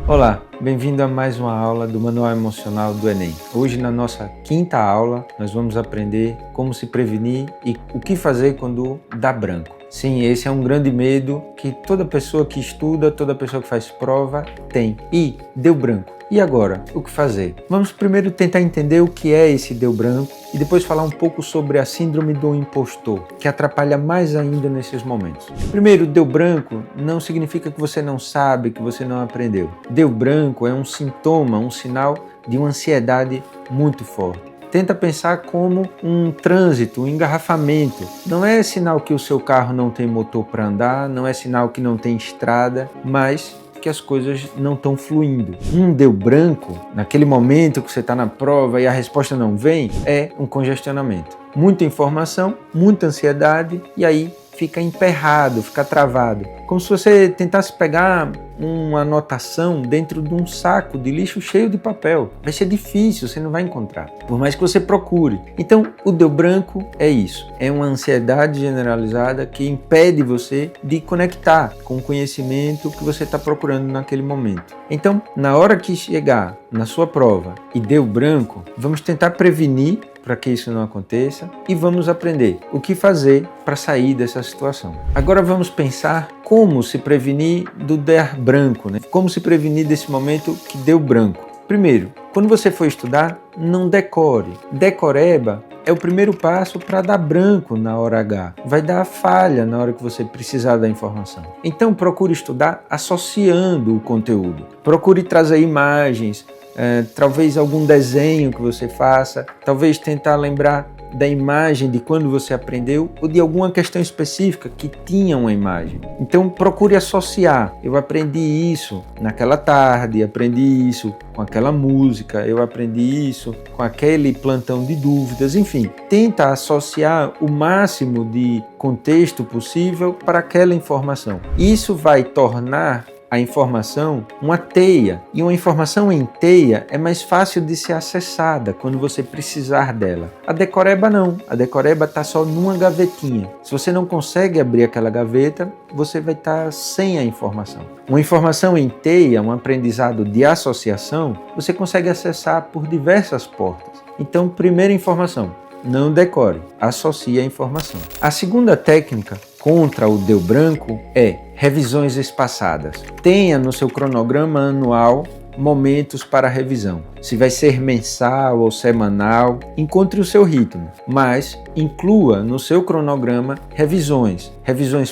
Olá, bem-vindo a mais uma aula do Manual Emocional do Enem. Hoje, na nossa quinta aula, nós vamos aprender como se prevenir e o que fazer quando dá branco. Sim, esse é um grande medo que toda pessoa que estuda, toda pessoa que faz prova tem. E deu branco. E agora, o que fazer? Vamos primeiro tentar entender o que é esse deu branco e depois falar um pouco sobre a síndrome do impostor, que atrapalha mais ainda nesses momentos. Primeiro, deu branco não significa que você não sabe, que você não aprendeu. Deu branco é um sintoma, um sinal de uma ansiedade muito forte. Tenta pensar como um trânsito, um engarrafamento. Não é sinal que o seu carro não tem motor para andar, não é sinal que não tem estrada, mas que as coisas não estão fluindo. Deu branco, naquele momento que você está na prova e a resposta não vem, é um congestionamento. Muita informação, muita ansiedade e aí fica emperrado, fica travado. Como se você tentasse pegar uma anotação dentro de um saco de lixo cheio de papel. Vai ser difícil, você não vai encontrar, por mais que você procure. Então, o deu branco é isso. É uma ansiedade generalizada que impede você de conectar com o conhecimento que você está procurando naquele momento. Então, na hora que chegar na sua prova e deu branco, vamos tentar prevenir para que isso não aconteça e vamos aprender o que fazer para sair dessa situação. Agora vamos pensar como se prevenir do dar branco, né? Como se prevenir desse momento que deu branco. Primeiro, quando você for estudar, não decore. Decoreba é o primeiro passo para dar branco na hora H. Vai dar falha na hora que você precisar da informação. Então procure estudar associando o conteúdo. Procure trazer imagens, talvez algum desenho que você faça, talvez tentar lembrar da imagem de quando você aprendeu ou de alguma questão específica que tinha uma imagem. Então procure associar. Eu aprendi isso naquela tarde, aprendi isso com aquela música, eu aprendi isso com aquele plantão de dúvidas, enfim. Tenta associar o máximo de contexto possível para aquela informação. Isso vai tornar a informação uma teia, e uma informação em teia é mais fácil de ser acessada quando você precisar dela. A decoreba não, a decoreba está só numa gavetinha. Se você não consegue abrir aquela gaveta, você vai estar sem a informação. Uma informação em teia, um aprendizado de associação, você consegue acessar por diversas portas. Então, primeira informação, não decore, associe a informação. A segunda técnica contra o deu branco é revisões espaçadas. Tenha no seu cronograma anual momentos para revisão. Se vai ser mensal ou semanal, encontre o seu ritmo, mas inclua no seu cronograma revisões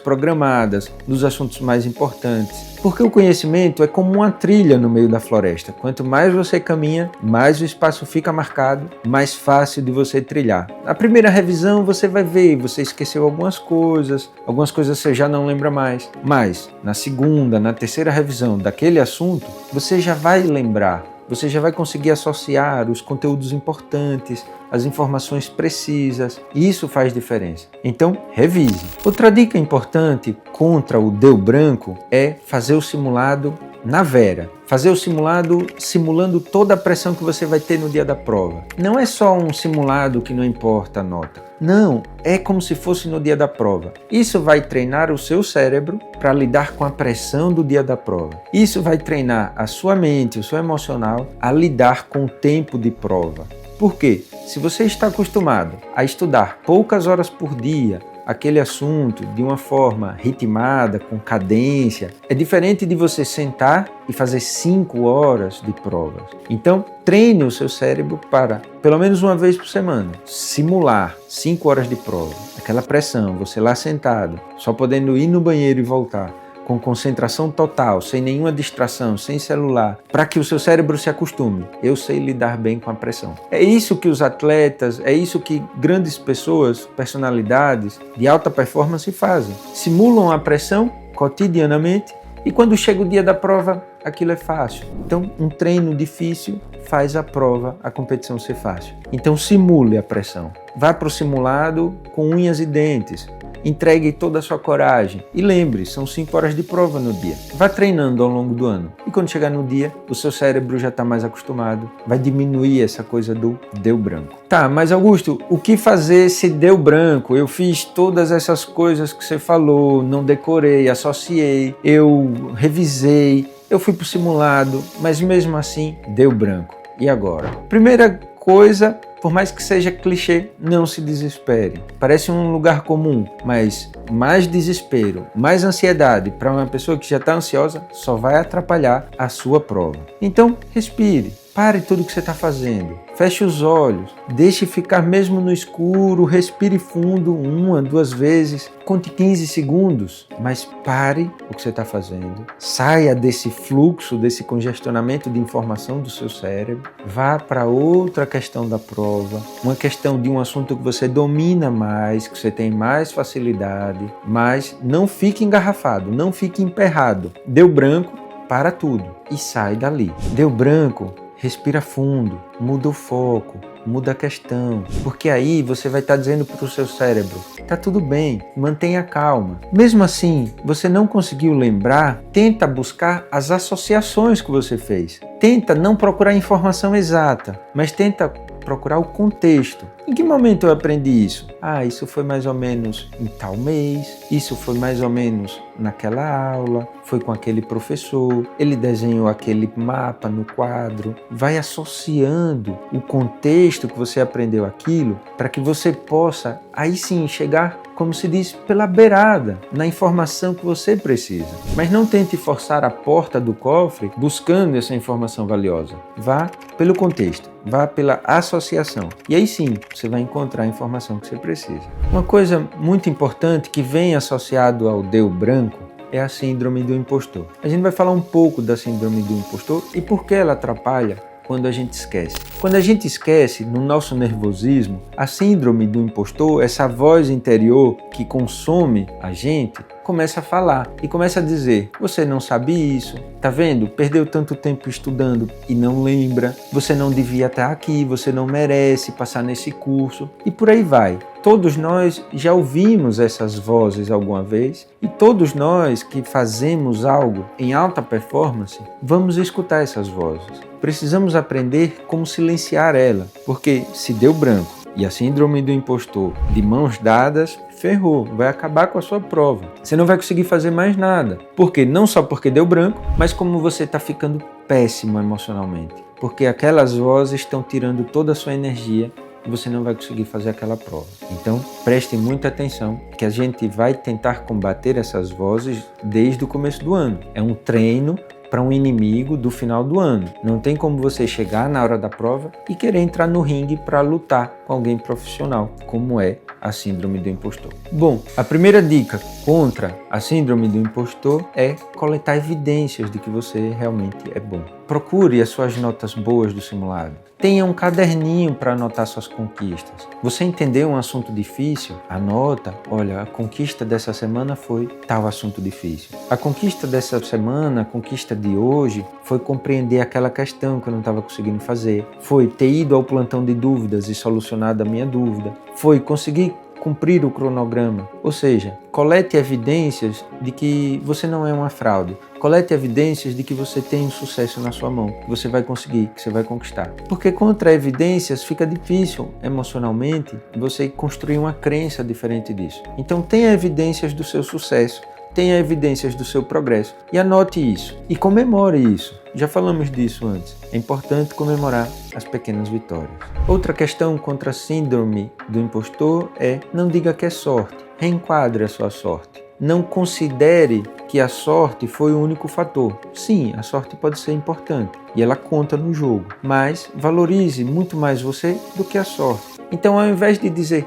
programadas dos assuntos mais importantes, porque o conhecimento é como uma trilha no meio da floresta. Quanto mais você caminha, mais o espaço fica marcado, mais fácil de você trilhar. Na primeira revisão você vai ver, você esqueceu algumas coisas você já não lembra mais, mas na segunda, na terceira revisão daquele assunto, você já vai lembrar. Você já vai conseguir associar os conteúdos importantes, as informações precisas, e isso faz diferença. Então, revise. Outra dica importante contra o deu branco é fazer o simulado na vera. Fazer o simulado simulando toda a pressão que você vai ter no dia da prova. Não é só um simulado que não importa a nota. Não, é como se fosse no dia da prova. Isso vai treinar o seu cérebro para lidar com a pressão do dia da prova. Isso vai treinar a sua mente, o seu emocional a lidar com o tempo de prova. Por quê? Se você está acostumado a estudar poucas horas por dia, aquele assunto de uma forma ritmada, com cadência, é diferente de você sentar e fazer 5 horas de provas. Então, treine o seu cérebro para, pelo menos uma vez por semana, simular 5 horas de prova. Aquela pressão, você lá sentado, só podendo ir no banheiro e voltar, com concentração total, sem nenhuma distração, sem celular, para que o seu cérebro se acostume. Eu sei lidar bem com a pressão. É isso que os atletas, é isso que grandes pessoas, personalidades de alta performance fazem. Simulam a pressão cotidianamente e quando chega o dia da prova, aquilo é fácil. Então, um treino difícil faz a prova, a competição ser fácil. Então, simule a pressão. Vá para o simulado com unhas e dentes. Entregue toda a sua coragem e lembre, são 5 horas de prova no dia. Vá treinando ao longo do ano e quando chegar no dia, o seu cérebro já está mais acostumado, vai diminuir essa coisa do deu branco. Tá, mas Augusto, o que fazer se deu branco? Eu fiz todas essas coisas que você falou, não decorei, associei, eu revisei eu fui para o simulado, mas mesmo assim deu branco. E agora? Primeira coisa, por mais que seja clichê, não se desespere. Parece um lugar comum, mas mais desespero, mais ansiedade para uma pessoa que já está ansiosa só vai atrapalhar a sua prova. Então, respire. Pare tudo que você está fazendo, feche os olhos, deixe ficar mesmo no escuro, respire fundo 1, 2 vezes, conte 15 segundos, mas pare o que você está fazendo, saia desse fluxo, desse congestionamento de informação do seu cérebro, vá para outra questão da prova, uma questão de um assunto que você domina mais, que você tem mais facilidade, mas não fique engarrafado, não fique emperrado. Deu branco, para tudo e sai dali. Deu branco, respira fundo, muda o foco, muda a questão, porque aí você vai estar dizendo para o seu cérebro, tá tudo bem, mantenha calma. Mesmo assim, você não conseguiu lembrar, tenta buscar as associações que você fez. Tenta não procurar a informação exata, mas tenta procurar o contexto. Em que momento eu aprendi isso? Isso foi mais ou menos em tal mês, isso foi mais ou menos naquela aula, foi com aquele professor, ele desenhou aquele mapa no quadro. Vai associando o contexto que você aprendeu aquilo para que você possa, aí sim, chegar, como se diz, pela beirada, na informação que você precisa. Mas não tente forçar a porta do cofre buscando essa informação valiosa. Vá pelo contexto, vá pela associação. E aí sim, você vai encontrar a informação que você precisa. Uma coisa muito importante que vem associado ao deu branco é a síndrome do impostor. A gente vai falar um pouco da síndrome do impostor e por que ela atrapalha quando a gente esquece. Quando a gente esquece, no nosso nervosismo, a síndrome do impostor, essa voz interior que consome a gente, começa a falar e começa a dizer, você não sabe isso, tá vendo? Perdeu tanto tempo estudando e não lembra, você não devia estar aqui, você não merece passar nesse curso e por aí vai. Todos nós já ouvimos essas vozes alguma vez e todos nós que fazemos algo em alta performance, vamos escutar essas vozes. Precisamos aprender como silenciar ela, porque se deu branco e a síndrome do impostor de mãos dadas, ferrou, vai acabar com a sua prova. Você não vai conseguir fazer mais nada. Por quê? Não só porque deu branco, mas como você está ficando péssimo emocionalmente. Porque aquelas vozes estão tirando toda a sua energia e você não vai conseguir fazer aquela prova. Então, prestem muita atenção que a gente vai tentar combater essas vozes desde o começo do ano. É um treino para um inimigo do final do ano. Não tem como você chegar na hora da prova e querer entrar no ringue para lutar com alguém profissional, como é a síndrome do impostor. Bom, a primeira dica contra a síndrome do impostor é coletar evidências de que você realmente é bom. Procure as suas notas boas do simulado. Tenha um caderninho para anotar suas conquistas. Você entendeu um assunto difícil? Anota, olha, a conquista dessa semana foi tal assunto difícil. A conquista dessa semana, a conquista de hoje, foi compreender aquela questão que eu não estava conseguindo fazer. Foi ter ido ao plantão de dúvidas e solucionado a minha dúvida. Foi conseguir cumprir o cronograma. Ou seja, colete evidências de que você não é uma fraude. Colete evidências de que você tem um sucesso na sua mão, que você vai conseguir, que você vai conquistar. Porque contra evidências fica difícil emocionalmente você construir uma crença diferente disso. Então tenha evidências do seu sucesso, tenha evidências do seu progresso e anote isso. E comemore isso. Já falamos disso antes. É importante comemorar as pequenas vitórias. Outra questão contra a síndrome do impostor é não diga que é sorte. Reenquadre a sua sorte. Não considere que a sorte foi o único fator. Sim, a sorte pode ser importante e ela conta no jogo, mas valorize muito mais você do que a sorte. Então, ao invés de dizer,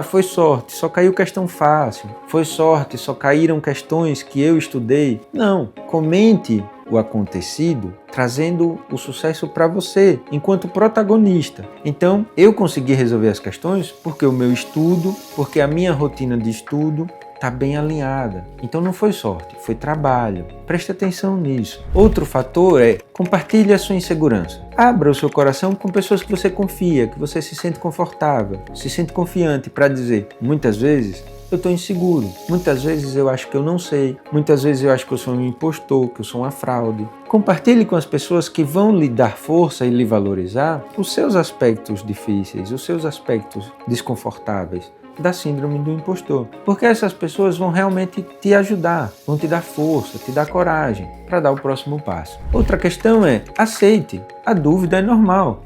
foi sorte, só caiu questão fácil, foi sorte, só caíram questões que eu estudei. Não, comente o acontecido, trazendo o sucesso para você, enquanto protagonista. Então, eu consegui resolver as questões porque o meu estudo, porque a minha rotina de estudo está bem alinhada. Então não foi sorte, foi trabalho. Preste atenção nisso. Outro fator é compartilhe a sua insegurança. Abra o seu coração com pessoas que você confia, que você se sente confortável, se sente confiante para dizer, muitas vezes, eu estou inseguro. Muitas vezes eu acho que eu não sei. Muitas vezes eu acho que eu sou um impostor, que eu sou uma fraude. Compartilhe com as pessoas que vão lhe dar força e lhe valorizar os seus aspectos difíceis, os seus aspectos desconfortáveis. da síndrome do impostor. Porque essas pessoas vão realmente te ajudar, vão te dar força, te dar coragem para dar o próximo passo. Outra questão é, aceite. A dúvida é normal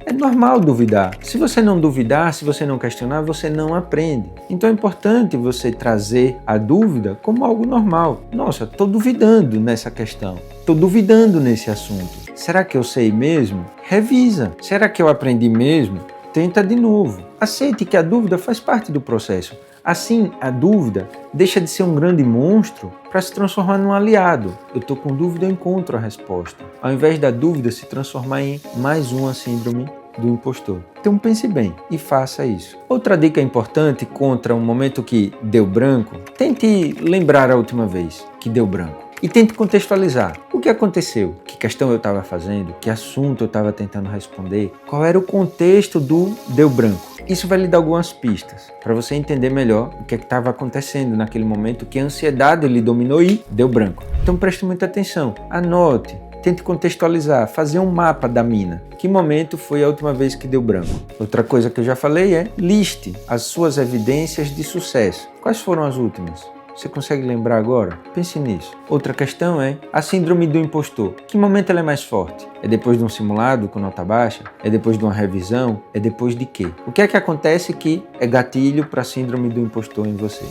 duvidar. Se você não duvidar, se você não questionar, você não aprende. Então é importante você trazer a dúvida como algo normal. Nossa, estou duvidando nessa questão, estou duvidando nesse assunto. Será que eu sei mesmo? Revisa. Será que eu aprendi mesmo? Tenta de novo. Aceite que a dúvida faz parte do processo. Assim, a dúvida deixa de ser um grande monstro para se transformar num aliado. Eu estou com dúvida, eu encontro a resposta. Ao invés da dúvida se transformar em mais uma síndrome do impostor. Então pense bem e faça isso. Outra dica importante contra um momento que deu branco, tente lembrar a última vez que deu branco. E tente contextualizar. O que aconteceu? Que questão eu estava fazendo? Que assunto eu estava tentando responder? Qual era o contexto do deu branco? Isso vai lhe dar algumas pistas para você entender melhor o que estava acontecendo naquele momento, que a ansiedade lhe dominou e deu branco. Então preste muita atenção, anote, tente contextualizar, fazer um mapa da mina. Que momento foi a última vez que deu branco? Outra coisa que eu já falei é liste as suas evidências de sucesso. Quais foram as últimas? Você consegue lembrar agora? Pense nisso. Outra questão é a síndrome do impostor. Que momento ela é mais forte? É depois de um simulado com nota baixa? É depois de uma revisão? É depois de quê? O que é que acontece que é gatilho para a síndrome do impostor em você?